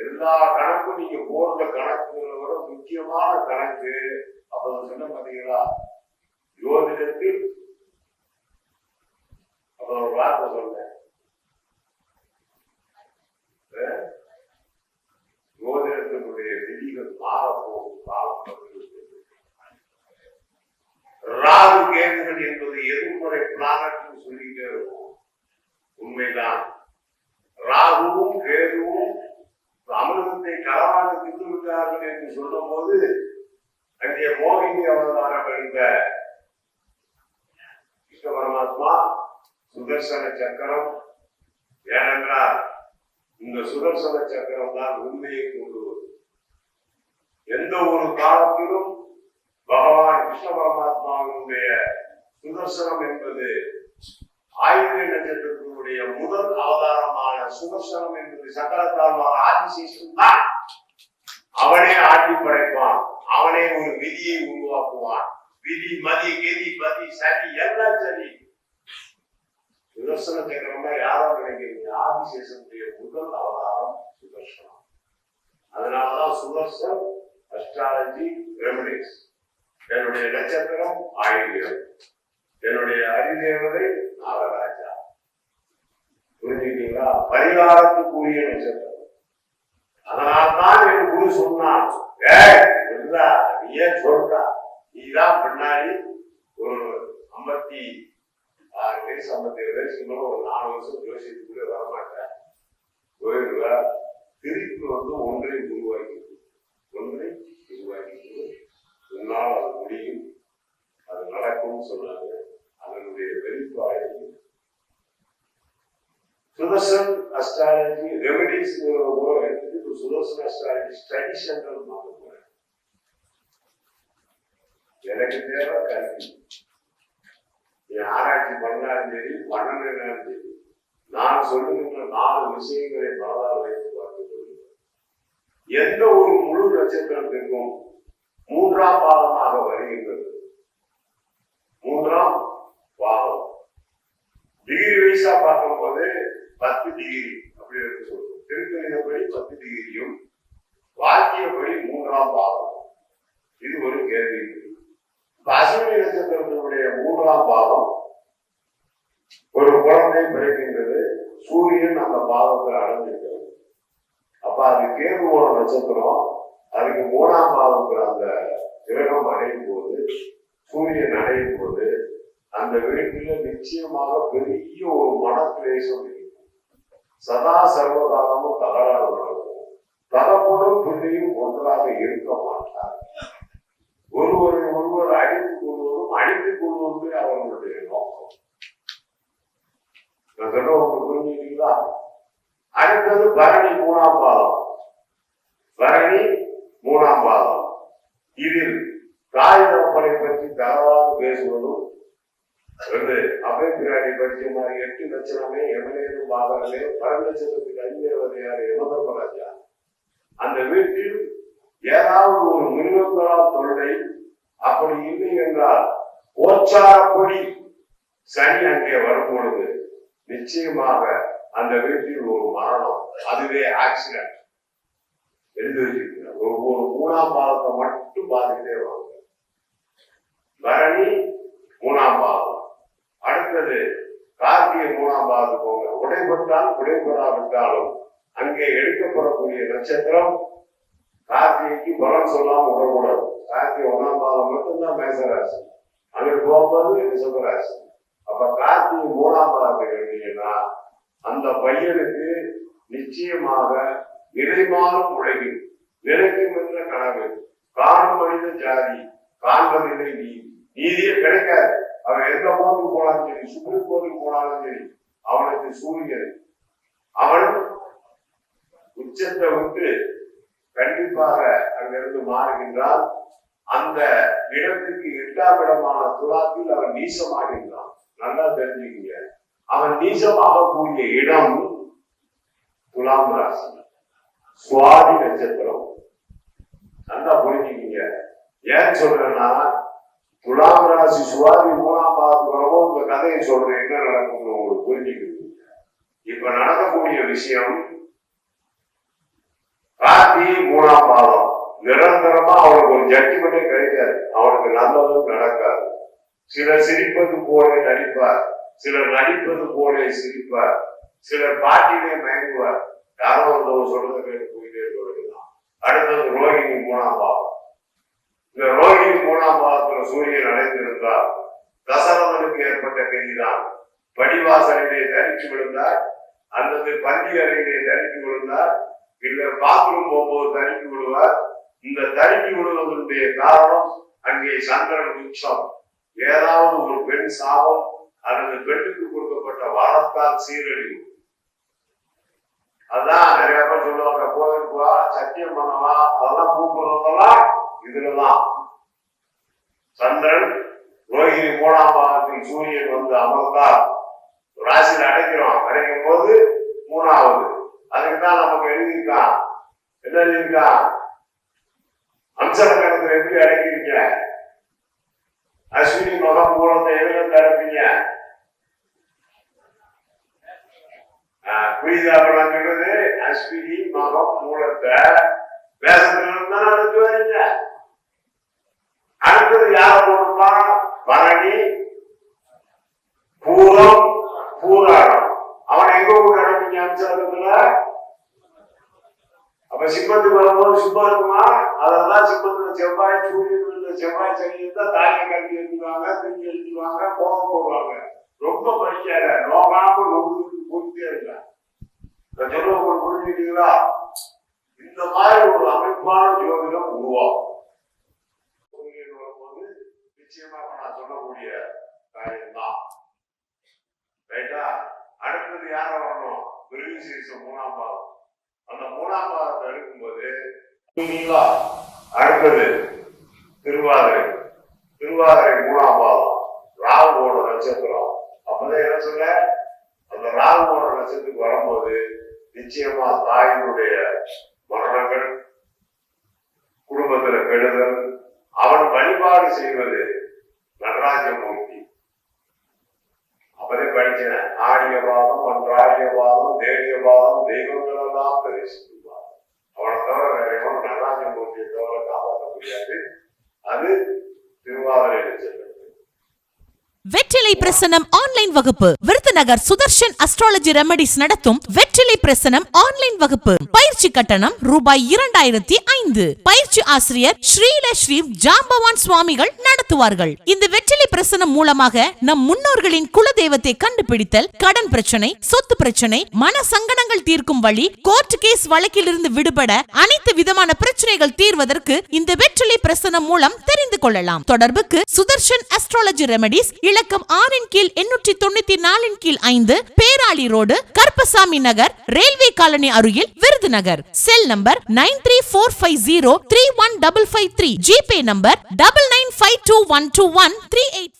எல்லா கணக்கும் நீங்க போடுற கணக்குகளை விட முக்கியமான கணக்கு அப்ப சொன்ன பாத்தீங்களா, யோதிடத்தில் அப்ப ஒரு வார்த்தை சொன்னேன், யோதிடத்தினுடைய விதிகள் மாறப்போகும் காலம். ராகு கேதுகள் என்பது எதிர்மறை பிளானட் சொல்லிட்டே இருக்கும். உண்மைதான். ராகுவும் கேதுவும் அமிர்தத்தை களவாக தின்று விட்டார்கள் என்று சொல்லும் போது அங்கே மோகினி அவதாரம் எடுத்த கிருஷ்ண பரமாத்மா சுதர்சன சக்கரம், ஏனென்றால் இந்த சுதர்சன சக்கரம் தான் உண்மையை கொண்டு வரும். எந்த ஒரு காலத்திலும் பகவான் கிருஷ்ண பரமாத்மாவினுடைய சுதர்சனம் என்பது ஆயுத நட்சத்திரத்தினுடைய முதல் அவதாரமான சுதர்சனம் என்பது சக்கரத்தாழ்வார் ஆதிசேஷன் தான். அவனே ஆட்டி படைப்பான், அவனே ஒரு விதியை உருவாக்குவான். விதி மதி கெதி பதி சதி எல்லாம் சரி. சுதர்சன சக்கரம்னா யாரோ நினைக்கிறீங்க, ஆதிசேஷனுடைய முதல் அவதாரம் சுதர்சனம். அதனாலதான் சுதர்சன் அஸ்ட்ராலஜி ரெமடிஸ். என்னுடைய நட்சத்திரம் ஆயுதம், என்னுடைய அதிதேவதை நாகராஜா. புரிஞ்சுக்கிட்டீங்களா? பரிகாரத்துக்குரிய நட்சத்திரம். அதனால்தான் என் குரு சொன்னான், நீ ஏன் சொல்றா, நீதான் பின்னாடி ஒரு 56 வயசு 57 வயசுக்கு ஒரு 4 வருஷம் ஜோசியத்துக்குள்ளே வரமாட்டேன், போயிடுவா. திருப்பி ஒன்றை உருவாக்கி உன்னால் அது முடியும், அது நடக்கும் சொன்னாங்க. அதனுடைய வெளிப்பாடு சுதர்சன் அஸ்ட்ராலஜி ரெமடிஸ் எடுத்துட்டு சுதர்சன் அஸ்ட்ராலஜி ஸ்டடி சென்டர் மாற்ற போறேன். எனக்கு தேவை கல்வி. நீ ஆராய்ச்சி பண்ணாலும் சரி, பண்ணனாலும் சரி, நான் சொல்லுகின்ற 4 விஷயங்களை மனதால் வைத்து பார்த்துக் கொள்ளுங்கள். எந்த ஒரு முழு நட்சத்திரத்திற்கும் 3ஆம் பாதமாக வருகின்றது. 3ஆம் பாதம் டிகிரி வைஸா பார்க்கும் போது 10 டிகிரி அப்படி இருக்கு சொல்றோம். திருக்கணிதப்படி 10 டிகிரியும் வாக்கியப்படி 3ஆம் பாதம். இது ஒரு கேள்வி. அஸ்வினி நட்சத்திரத்தினுடைய 3ஆம் பாதம் ஒரு குழந்தை பிறக்கின்றது. சூரியன் அந்த பாதத்தில் அடைஞ்சிருக்கிறது. அப்ப அது கேதுவோட நட்சத்திரம். அதுக்கு 3ஆம் பாதத்தில் அந்த கிரகம் அடையும் போது, சூரியன் அடையும் போது, அந்த வீட்டில நிச்சயமாக பெரிய ஒரு மனக்கிளேசம் இருக்கும். சதா சர்வகாலமும் தகராறு நடக்கும். தகப்பனும் பிள்ளையும் ஒன்றாக இருக்க மாட்டார். ஒருவரை ஒருவர் அழித்துக் கொள்வதும் அழித்துக் கொள்வதுமே அவர்களுடைய நோக்கம். நான் சொல்ல உங்களுக்கு புரிஞ்சுக்கிறீங்களா? அடுத்தது பரணி 3ஆம் பாதம். பரணி 3ஆம் பாதம். இதில் தாய் தகப்பனை பற்றி தரவாக பேசுவதும் அபயபிராணி படிச்ச மாதிரி 8 லட்சணமே எமனேதும் பாகங்களே 10 லட்சத்துக்கு அந்நியவதையார் யமதர்மராஜா. அந்த வீட்டில் ஏதாவது ஒரு மிருகங்களால் தொல்லை, அப்படி இல்லை என்றால் கோச்சாரப்படி சனி அங்கே வரும்பொழுது நிச்சயமாக அந்த வீட்டில் ஒரு மரணம், அதுவே ஆக்சிடென்ட். எழுதி வச்சிருக்கிறார். ஒவ்வொரு 3ஆம் பாதத்தை மட்டும் பார்த்துக்கிட்டே வாங்க. பரணி 3ஆம் பாதம். அடுத்தது கார்த்திகை 3ஆம் பாதத்துக்கு போங்க. உடைபட்டால் உடைபடாவிட்டாலும் அங்கே எடுக்கப்படக்கூடிய நட்சத்திரம் கார்த்திகைக்கு பலம் சொல்லாம விடக்கூடாது. கார்த்திகை 1ஆம் பாதம் மட்டும்தான் மேசராசி, அங்கிட்டு போகும்போது ரிஷபராசி. அப்ப கார்த்திகை 3ஆம் பாதத்தை எழுதிங்கன்னா அந்த பையனுக்கு நிச்சயமாக நிலைமாறும் உலகில் நிலைக்கும் என்ற கனவு, காணும் மனித ஜாதி காண்பதில்லை நீதி, நீதியே கிடைக்காது. அவன் எந்த கோவிலுக்கு போனாலும் சரி, சுப்ரீம் கோவிலுக்கு போனாலும் சரி, அவனுக்கு சூரியன் அவன் உச்சத்தை விட்டு கண்டிப்பாக அங்கிருந்து மாறுகின்றான். அந்த இடத்துக்கு 8ஆம் இடமான துலாத்தில் அவன் நீசமாகின்றான். நல்லா தெரிஞ்சுக்கீங்க. அவன் நீசமாகக்கூடிய இடம் துலாம் ராசி, சுவாதி நட்சத்திரம். நல்லா புரிஞ்சுக்கீங்க. ஏன் சொல்றேன்னா, துலாம் ராசி சுவாதி 3ஆம் பாதத்துக்கு வரவும் உங்க கதையை சொல்றேன், என்ன நடக்கும்னு உங்களுக்கு புரிஞ்சுக்கிட்டு. இப்ப நடக்கக்கூடிய விஷயம் ராசி 3ஆம் பாதம் நிரந்தரமா அவனுக்கு ஒரு ஜட்ஜ்மெண்டே கிடைக்காது, அவனுக்கு நல்லதும் நடக்காது. சிலர் சிரிப்பது போல நடிப்பார், சிலர் நடிப்பது போல சிரிப்பார், சிலர் பாட்டிலே மயங்குவார். யாரோ ஒருத்தவங்க சொல்றதை கேட்டு போயிட்டே இருக்க வேண்டியதான். அடுத்தது ரோகிணி 3ஆம் பாவம். இந்த ரோகிணி 3ஆம் பாவத்துல சூரியன் அடைந்திருந்தால் தசரதனுக்கு ஏற்பட்ட கதிதான். படிவாசலிலே தரிச்சு விழுந்தார், அல்லது பள்ளி அறையிலே தரிச்சு விழுந்தார், இல்ல பாத்ரூம் போகும்போது தரிச்சு விடுவார். இந்த தரிச்சு விடுவதனுடைய காரணம் அங்கே சந்திரன் உச்சம், ஏதாவது ஒரு பெண் சாபம் அல்லது பெண்ணுக்கு கொடுக்கப்பட்ட வரத்தால் சீரழிவு. அதான் நிறைய பேர் சொல்லுவாங்க, கோவிலுக்கு வா, சத்தியம் பண்ணவா, அதெல்லாம் கூப்பிடுறதெல்லாம் இதுலதான். சந்திரன் ரோகிணி 3ஆம் பாகத்தில் சூரியன் வந்து அமர்ந்தால் ராசியில் அடைக்கும் போது 3ஆவது. அதுக்குதான் நமக்கு எழுதியிருக்கான். என்ன எழுதியிருக்கான்? அம்சர கணத்துல எப்படி அடைக்கிறீங்க? அஸ்வினி மகம் மூலத்தை எதிர்த்து அடைப்பீங்க. புரியுதா? சொல்றது அஸ்வினி மகம் மூலத்தை வேசத்துல இருந்தா அனுப்பி வரீங்க. அடுத்தது யார போட்டுப்பான்? பரணி, பூரம், பூராடம். அவன் எங்க போட்டு அனுப்பிங்க அம்சத்துல? அப்ப சிம்மத்துக்கு வரும்போது சிம்மம் இருக்குமா? அதெல்லாம் சிம்மத்துல செவ்வாய், சூரியன் செவ்வாய் சனி இருந்தா தாயை கல்வி எழுதிவாங்க, திரும்பி எழுதிவாங்க, கோபம் போடுவாங்க. ரொம்ப படிக்காத, நோகாம நோக்கு போயிட்டே இருக்க. சொல்ல புரிஞ்சுக்கிட்டீங்களா? இந்த மாதிரி ஒரு அமைப்பான ஜோதிடம் உருவாகும். சூரியன் வரும்போது நிச்சயமாக நான் சொல்லக்கூடிய காரியம்தான். ரைட்டா? அடுத்தது யார வரணும்? விருவிசேஷம் 3ஆம் பாவம். அந்த 3ஆம் பாவத்தை எடுக்கும்போது அடுத்தது திருவாதிரை. திருவாதிரை 3ஆம் பாவம் ராகுவோட நட்சத்திரம். அப்பதான் என்ன சொல்ல, அந்த ராகுவோட நட்சத்திரத்துக்கு வரும்போது நிச்சயமா தாயினுடைய மரணங்கள், குடும்பத்துல கெடுதல். அவன் வழிபாடு செய்வது நடராஜமூர்த்தி. அப்பதே படிச்சேன், ஆடிய பாதம், ஒன்றாடிய பாதம், தேடிய பாதம், தெய்வங்கள் எல்லாம் தரிசிப்பார். அவனை தவிர வேற எவனும் நடராஜமூர்த்தியை தவிர காப்பாற்ற முடியாது. அது திருவாதிரை நட்சத்திரம். வெற்றிலை பிரசனம் ஆன்லைன் வகுப்பு. விருதுநகர் சுதர்ஷன் அஸ்ட்ராலஜி ரெமடிஸ் நடத்தும் வெற்றிலை பிரசனம் ஆன்லைன் வகுப்பு. பயிற்சி கட்டணம் ரூபாய் 2005. பயிற்சி ஆசிரியர் ஸ்ரீ ஜாம்பவான் சுவாமிகள் நடத்துவார்கள். இந்த வெற்றிலை பிரசனம் மூலமாக நம் முன்னோர்களின் குலதெய்வத்தை கண்டுபிடித்தல், கடன் பிரச்சனை, சொத்து பிரச்சனை, மன சங்கடங்கள் தீர்க்கும் வழி, கோர்ட் கேஸ் வழக்கில் இருந்து விடுபட அனைத்து விதமான பிரச்சனைகள் தீர்வதற்கு இந்த வெற்றிலை பிரசனம் மூலம் தெரிந்து கொள்ளலாம். தொடர்புக்கு சுதர்ஷன் அஸ்ட்ராலஜி ரெமடிஸ், இலக்கம் 6/894/5, பேராளி ரோடு, கருப்பசாமி நகர், ரயில்வே காலனி அருகில், Virudhunagar. Cell number 9345031553. GPay number 9952121385.